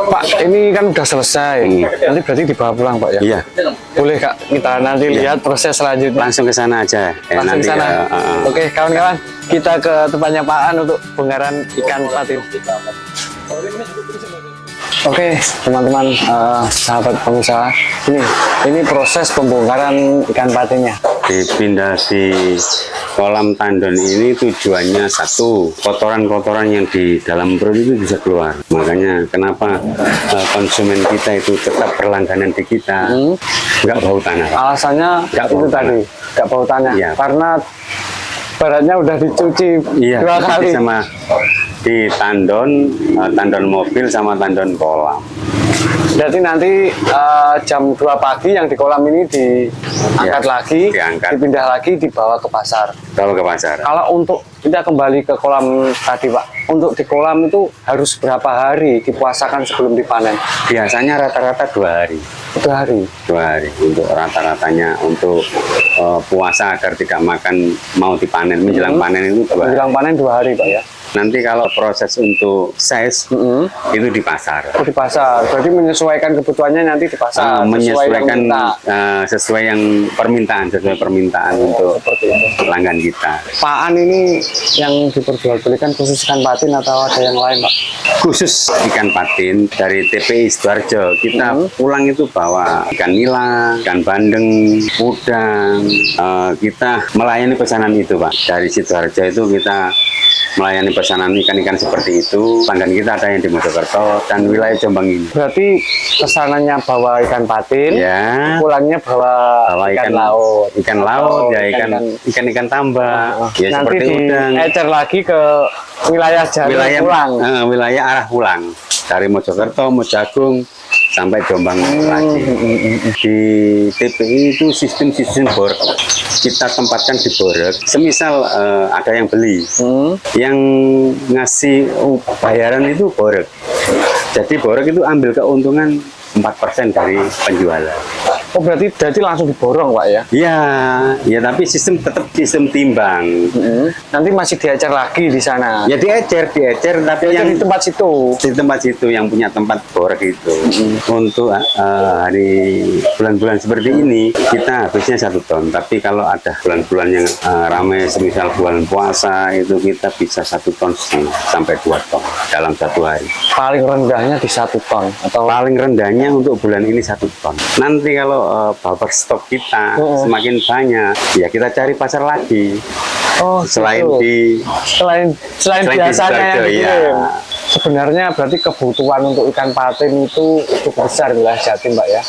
Pak, ini kan udah selesai. Nanti berarti dibawa pulang, Pak ya? Iya. Boleh Kak, kita nanti lihat proses selanjutnya. Langsung ke sana aja. Langsung ke sana. Oke, kawan-kawan, kita ke tempatnya Pak An untuk bongkaran ikan patin. Oke, teman-teman, sahabat pengusaha, ini proses pembongkaran ikan patinnya. Dipindah di kolam tandon ini tujuannya satu, kotoran-kotoran yang di dalam perut itu bisa keluar. Makanya kenapa konsumen kita itu tetap berlangganan di kita, nggak bau tanah. Alasannya Nggak itu bau tadi, nggak bau tanah, Iya. karena baratnya udah dicuci dua kali. Sama di tandon, tandon mobil sama tandon kolam. Berarti nanti jam 2 pagi yang di kolam ini diangkat lagi, dipindah lagi, dibawa ke pasar. Bawa ke pasar. Kalau untuk kita kembali ke kolam tadi Pak, untuk di kolam itu harus berapa hari dipuasakan sebelum dipanen? Biasanya rata-rata 2 hari. 2 hari? 2 hari untuk rata-ratanya, untuk puasa agar tidak makan mau dipanen. Menjelang panen itu 2 hari. Menjelang panen 2 hari Pak ya? Nanti kalau proses untuk size itu di pasar. Oh, di pasar. Berarti menyesuaikan kebutuhannya nanti di pasar. Menyesuaikan sesuai yang permintaan, untuk pelanggan kita. Pak An ini yang diperjualbelikan khusus ikan patin atau ada yang lain Pak? Khusus ikan patin dari TPI Sidoarjo. Kita pulang itu bawa ikan nila, ikan bandeng, udang. Kita melayani pesanan itu Pak. Dari Sidoarjo itu kita melayani pesanan ikan-ikan seperti itu. Pelanggan kita ada yang di Mojokerto dan wilayah Jombang ini. Berarti pesanannya bawa ikan patin, ya. Pulangnya bawa ikan laut. Ikan laut, ya ikan tambak. Ya nanti seperti udang. Ecer lagi ke wilayah pulang. Wilayah arah pulang. Dari Mojokerto, Mojagung, sampai Jombang lagi. Di TPI itu sistem borek. Kita tempatkan di borek. Semisal ada yang beli, yang ngasih bayaran itu borek. Jadi borek itu ambil keuntungan 4% dari penjualan. Oh berarti langsung diborong Pak ya? Iya, tapi tetap sistem timbang. Nanti masih diecer lagi di sana? Ya diecer, tapi yang di tempat situ? Di tempat situ yang punya tempat borek itu. Untuk hari bulan-bulan seperti ini, kita habisnya 1 ton. Tapi kalau ada bulan-bulan yang ramai, semisal bulan puasa, itu kita bisa 1 ton sampai 2 ton dalam 1 hari. Paling rendahnya di 1 ton? Atau paling rendahnya untuk bulan ini 1 ton. Nanti kalau buffer stok kita semakin banyak, ya kita cari pasar lagi. Oh, selain biasanya yang ya. Sebenarnya berarti kebutuhan untuk ikan patin itu cukup besar wilayah Jatim Pak ya?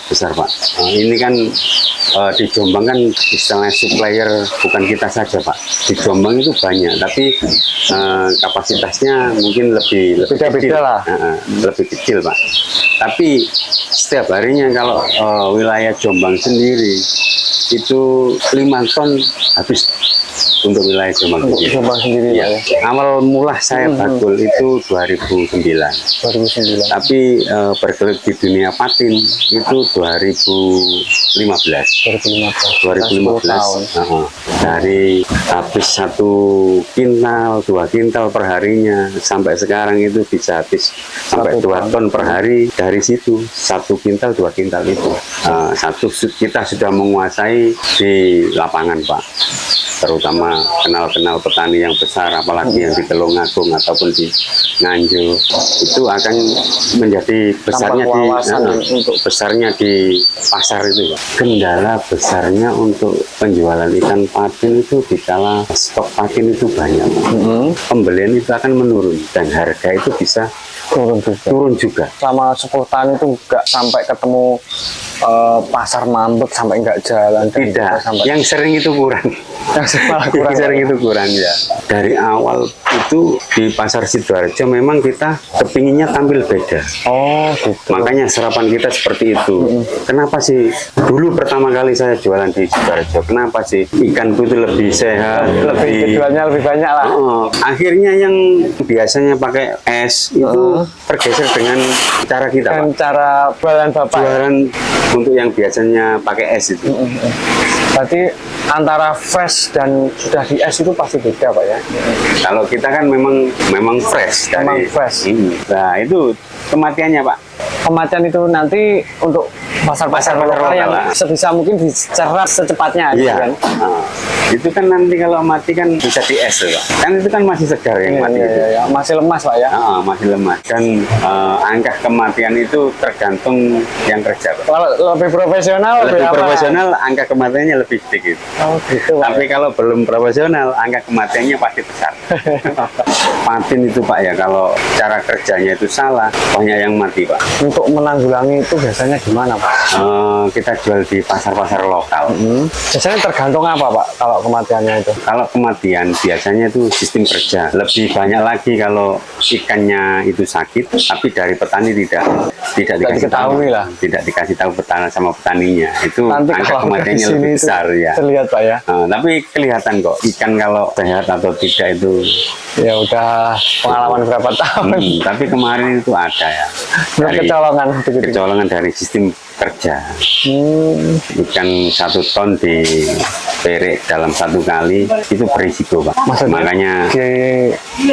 Besar Pak. Ini kan di Jombang kan istilahnya supplier bukan kita saja Pak. Di Jombang itu banyak, tapi kapasitasnya mungkin lebih beda-beda lah. Lebih kecil Pak. Tapi setiap harinya kalau wilayah Jombang sendiri itu 5 ton habis untuk wilayah Jombang sendiri. Ya. Awal mula saya bakul itu 2009. Tapi bergelut di dunia patin itu 2015. Dari habis 1 kintal, 2 kintal per harinya, sampai sekarang itu bisa habis sampai 2 ton per hari. Dari situ 1 kintal, 2 kintal itu kita sudah menguasai di lapangan Pak. Terutama kenal petani yang besar, apalagi yang di Telungagung ataupun di Nganjuk, itu akan menjadi besarnya di pasar itu. Kendala besarnya untuk penjualan ikan patin itu dikala stok patin itu banyak, pembelian itu akan menurun dan harga itu bisa turun juga. Selama 10 tahun itu nggak sampai ketemu pasar mampet, sampai nggak jalan. Tidak, yang sering itu kurang. Yang sering itu kurang ya. Dari awal itu di pasar Sidoarjo memang kita kepinginnya tampil beda. Oh gitu. Makanya serapan kita seperti itu. Kenapa sih dulu pertama kali saya jualan di Sidoarjo, kenapa sih ikanku itu lebih sehat, jualnya lebih banyak lah. Akhirnya yang biasanya pakai es itu tergeser dengan cara kita, Pak. Cara jualan Bapak. Jualan untuk yang biasanya pakai es itu. Berarti antara fresh dan sudah di es itu pasti beda Pak ya. Kalau kita kan memang fresh Memang dari fresh. Nah, itu kematiannya Pak. Kematian itu nanti untuk pasar-pasar lokal yang lah. sebisa mungkin dicerap secepatnya gitu Iya. kan. Nah, itu kan nanti kalau mati kan bisa di es loh, Pak. Kan itu kan masih segar yang mati itu. Iya. Masih lemas Pak ya. Masih lemah. Dan angka kematian itu tergantung yang kerja, Pak. Kalau lebih profesional Lebih apa? profesional, angka kematiannya lebih sedikit. Oh gitu Pak. Tapi kalau belum profesional, angka kematiannya pasti besar. Patin itu Pak ya, kalau cara kerjanya itu salah, banyak yang mati Pak. Untuk menanggulangi itu biasanya gimana Pak? Kita jual di pasar-pasar lokal. Biasanya tergantung apa Pak kalau kematiannya itu? Kalau kematian biasanya itu sistem kerja. Lebih banyak lagi kalau ikannya itu sakit, tapi dari petani tidak dikasih tahu. diketahui lah. Tidak dikasih tahu petani sama petaninya. Itu Nanti angka kalau kematiannya dari lebih sini besar itu ya. terlihat Pak ya. Tapi kelihatan kok ikan kalau sehat atau tidak itu. Ya udah pengalaman berapa tahun. Tapi kemarin itu ada ya. Kecolongan begitu. Kecolongan dari sistem kerja. Ikan 1 ton di perek dalam 1 kali itu berisiko Pak. Maksudnya? Makanya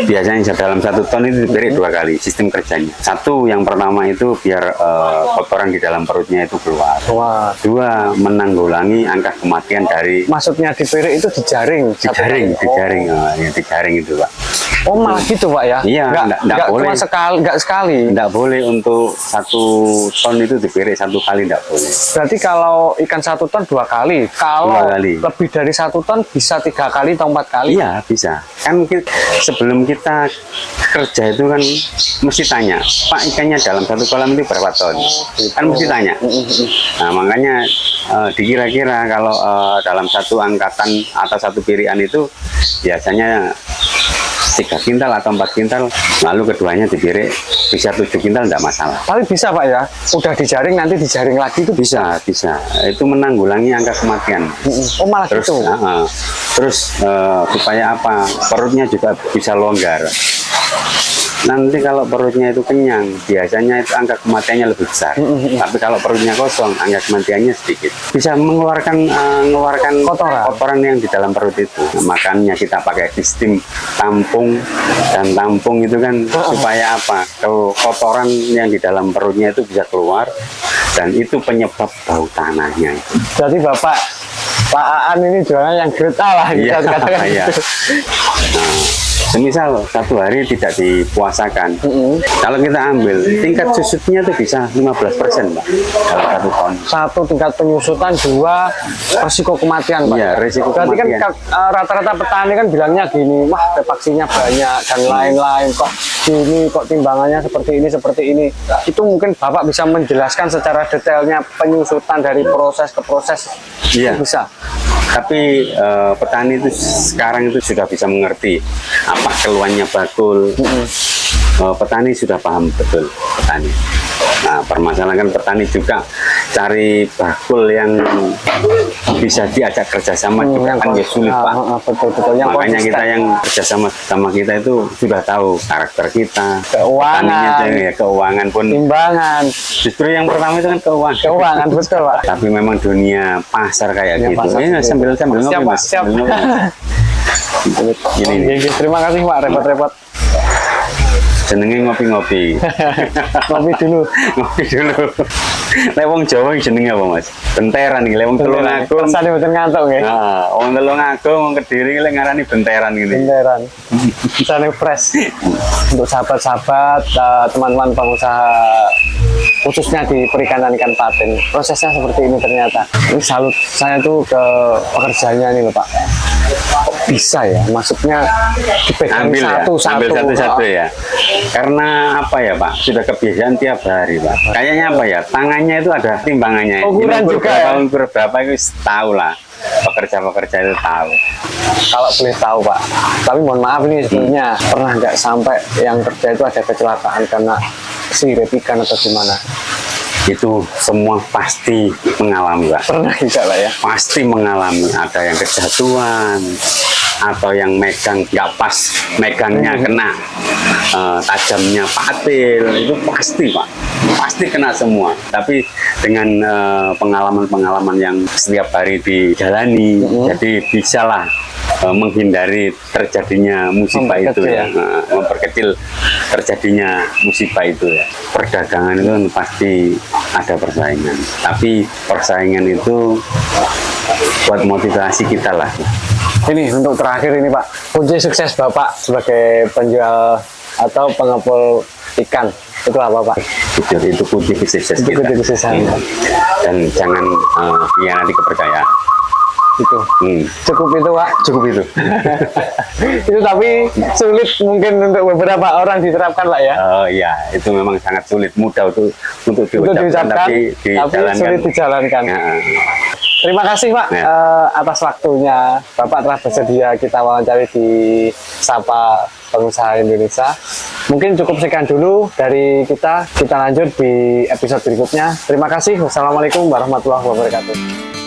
biasanya dalam 1 ton itu diperek 2 kali sistem kerjanya. 1 yang pertama itu biar kotoran di dalam perutnya itu keluar. Wah. 2 menanggulangi angka kematian dari Maksudnya di piring itu dijaring. dijaring ya dijaring itu Pak. Oh malah gitu Pak ya? Iya, nggak boleh. Cuma sekali, nggak sekali. Tidak boleh untuk 1 ton itu diperek 1 kali, tidak boleh. Berarti kalau ikan 1 ton 2 kali. Kalau 2 kali. lebih dari 1 ton bisa 3 kali atau 4 kali. Iya bisa. Kan sebelum kita kerja itu kan mesti tanya, Pak ikannya dalam 1 kolam itu berapa ton? Kan mesti tanya. Nah makanya dikira-kira kalau dalam 1 angkatan atau 1 pirian itu biasanya 3 kintal atau 4 kintal, lalu keduanya dipirek bisa 7 kintal tidak masalah. Tapi bisa Pak ya, udah dijaring nanti dijaring lagi itu Bisa. Itu menanggulangi angka kematian. Oh malah Terus, gitu. terus supaya apa? Perutnya juga bisa longgar. Nanti kalau perutnya itu kenyang, biasanya itu angka kematiannya lebih besar. Tapi kalau perutnya kosong, angka kematiannya sedikit. Bisa mengeluarkan kotoran yang di dalam perut itu. Makanya kita pakai sistem tampung dan tampung itu kan supaya apa? Kalau kotoran yang di dalam perutnya itu bisa keluar dan itu penyebab bau tanahnya. Jadi Pak Aan ini jualnya yang grade A lah, Iya, kita katakan iya. gitu. Nah, semisal 1 hari tidak dipuasakan, kalau kita ambil tingkat susutnya itu bisa 15% Pak dalam 1 ton. 1 tingkat penyusutan, 2 resiko kematian Pak. Iya, risiko Berarti kematian. kan rata-rata petani kan bilangnya gini, wah vaksinnya banyak dan lain-lain kok gini, kok timbangannya seperti ini. Itu mungkin Bapak bisa menjelaskan secara detailnya penyusutan dari proses ke proses. Iya. Itu bisa. Tapi petani itu sekarang itu sudah bisa mengerti apa keluhannya bakul. Petani sudah paham betul petani. Nah, permasalahan petani juga cari bakul yang bisa diajak kerjasama juga kan ya sulit Pak. Betul. Yang Makanya konsisten. kita yang kerjasama sama kita itu sudah tahu karakter kita, Keuangan. petaninya, ya, keuangan pun. Timbangan, Justru yang pertama itu kan keuangan betul Pak. Tapi memang dunia pasar kayak Dunia gitu. pasar Ini seperti sambil itu. ngopi Siap, Pak, Mas. siap. Sambil ngopi. Gini nih. Oke, terima kasih Pak, repot-repot. Jenenge ngopi-ngopi. Ngopi dulu. Ngopi dulu. Lewong Jawa iki jenenge apa, Mas? Benteran iki, lewong Tulungagung. Rasane mboten ngantuk nggih. Nah, wong Tulungagung, wong Kediri iki lek ngarani benteran ngene. Beneran. Rasane fresh. Untuk sahabat-sahabat, teman-teman pengusaha khususnya di perikanan ikan patin, prosesnya seperti ini ternyata. Ini salut saya tuh ke pekerjanya nih loh Pak. Kok bisa ya? Maksudnya dipegang Ambil satu-satu ya. ya. Karena apa ya Pak? Sudah kebiasaan tiap hari Pak. Kayaknya apa ya? Tangannya itu ada timbangannya. Ukuran Ini juga berapa, ya? ukur berapa itu tahu lah. Pekerja-pekerja itu tahu. Kalau boleh tahu Pak, tapi mohon maaf ini sebetulnya pernah nggak sampai yang kerja itu ada kecelakaan karena siret ikan atau gimana? itu semua pasti mengalami, Pak. Pernah juga Pak ya. Pasti mengalami, ada yang kejatuhan atau yang megang nggak pas, megangnya kena tajamnya patil, itu pasti Pak, pasti kena semua. Tapi dengan pengalaman-pengalaman yang setiap hari dijalani, jadi bisalah menghindari terjadinya musibah itu ya, memperkecil terjadinya musibah itu ya. Perdagangan itu kan pasti ada persaingan, tapi persaingan itu buat motivasi kita lah. Ini untuk terakhir ini Pak, kunci sukses Bapak sebagai penjual atau pengepul ikan itu apa Pak? Jujur, itu kunci sukses Itu kita. kunci kesuksesan. Dan jangan hianati kepercayaan. Itu cukup itu Pak. Cukup itu. Itu tapi sulit mungkin untuk beberapa orang diterapkan lah ya. Oh iya, itu memang sangat sulit, mudah untuk diucapkan, tapi sulit dijalankan. Nah, Terima kasih Pak atas waktunya. Bapak telah bersedia kita wawancari di Sapa Pengusaha Indonesia. Mungkin cukup sekian dulu dari kita. Kita lanjut di episode berikutnya. Terima kasih. Wassalamualaikum warahmatullahi wabarakatuh.